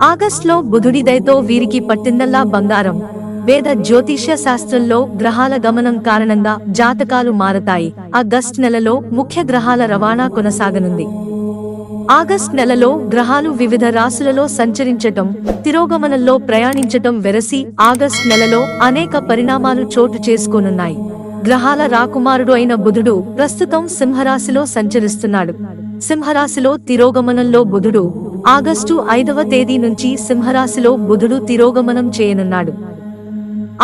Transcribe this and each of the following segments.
ఆగస్టులో బుధుడి దయతో వీరికి పట్టిందల్లా బంగారం. వేద జ్యోతిష్య శాస్త్రంలో గ్రహాల గమనం కారణంగా జాతకాలు మారతాయి. ఆగస్టు నెలలో ముఖ్య గ్రహాల రవాణా కొనసాగనుంది. ఆగస్టు నెలలో గ్రహాలు వివిధ రాశులలో సంచరించటం, తిరోగమనంలో ప్రయాణించటం వెరసి ఆగస్టు నెలలో అనేక పరిణామాలు చోటు చేసుకోనున్నాయి. గ్రహాల రాకుమారుడు అయిన బుధుడు ప్రస్తుతం సింహరాశిలో సంచరిస్తున్నాడు. సింహరాశిలో తిరోగమనంలో బుధుడు ఆగస్టు 5వ తేదీ నుంచి సింహరాశిలో బుధుడు తిరోగమనం చేయనున్నాడు.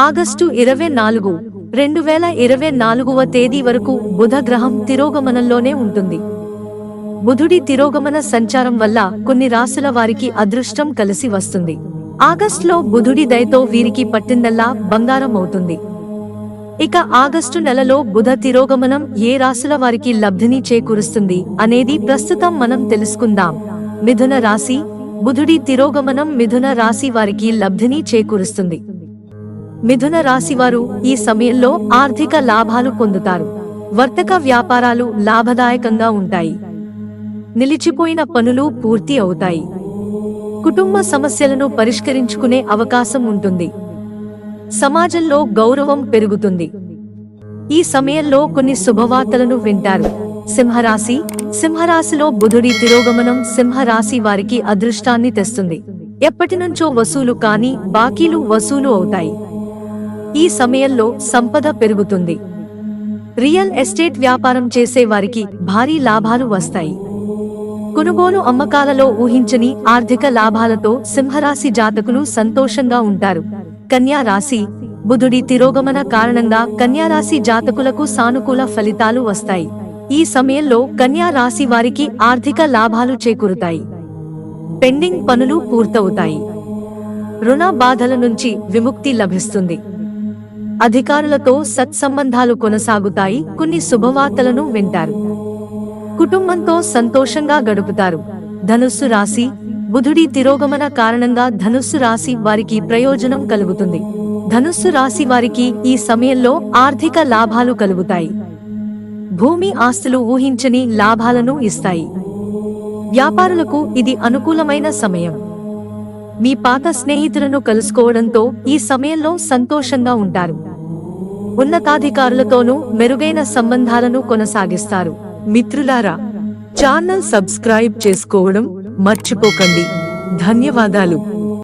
ఆగస్టు 24, 2024వ తేదీ వరకు బుధ గ్రహం తిరోగమనంలోనే ఉంటుంది. బుధుడి తిరోగమన సంచారం వల్ల కొన్ని రాశుల వారికి అదృష్టం కలిసి వస్తుంది. ఆగస్టులో బుధుడి దయతో వీరికి పట్టిందల్లా బంగారం అవుతుంది. ఇక ఆగస్టు నెలలో బుధ తిరోగమనం ఏ రాశుల వారికి లబ్ధిని చేకూరుస్తుంది అనేది ప్రస్తుతం మనం తెలుసుకుందాం. మిథున రాశి. బుధుడి తిరోగమనం మిథున రాశి వారికి లబ్ధిని చేకూరుస్తుంది. మిథున రాశివారు ఈ సమయంలో ఆర్థిక లాభాలు పొందుతారు. వర్తక వ్యాపారాలు లాభదాయకంగా ఉంటాయి. నిలిచిపోయిన పనులు పూర్తి అవుతాయి. కుటుంబ సమస్యలను పరిష్కరించుకునే అవకాశం ఉంటుంది. సమాజంలో గౌరవం పెరుగుతుంది. ఈ సమయంలో కొన్ని శుభవార్తలను వింటారు. సింహరాశి. సింహరాశిలో బుధుడి తిరోగమనం సింహరాశి వారికి అదృష్టాన్ని తెస్తుంది. ఎప్పటినుంచో వసూలు కాని బాకీలు వసూలు అవుతాయి. ఈ సమయంలో సంపద పెరుగుతుంది. రియల్ ఎస్టేట్ వ్యాపారం చేసే వారికి భారీ లాభాలు వస్తాయి. కొనుగోలు అమ్మకాలలో ఊహించని ఆర్థిక లాభాలతో సింహరాశి జాతకులు సంతోషంగా ఉంటారు. కన్యా రాశి. బుధుడి తిరోగమన కారణంగా కన్యారాశి జాతకులకు సానుకూల ఫలితాలు వస్తాయి. ఈ సమయంలో కన్యా రాశి వారికి ఆర్థిక లాభాలు చేకూరుతాయి. పెండింగ్ పనులు పూర్తవుతాయి. రుణ బాధల నుంచి విముక్తి లభిస్తుంది. అధికారులతో సత్సంబంధాలు కొనసాగుతాయి. కొన్ని శుభవార్తలను వింటారు. కుటుంబంతో సంతోషంగా గడుపుతారు. ధనుస్సు రాశి. బుధుడి తిరోగమన కారణంగా ధనుస్సు రాశి వారికి ప్రయోజనం కలుగుతుంది. ధనుస్సు రాశి వారికి ఈ సమయంలో ఆర్థిక లాభాలు కలుగుతాయి. భూమి ఆస్తులు ఊహించని లాభాలను ఇస్తాయి. వ్యాపారులకు ఇది అనుకూలమైన సమయం. మీ పాత స్నేహితులను కలుసుకోవడంతో ఈ సమయంలో సంతోషంగా ఉంటారు. ఉన్నతాధికారులతోనూ మెరుగైన సంబంధాలను కొనసాగిస్తారు. మిత్రులారా, ఛానల్ సబ్స్క్రైబ్ చేసుకోవడం మర్చిపోకండి. ధన్యవాదాలు.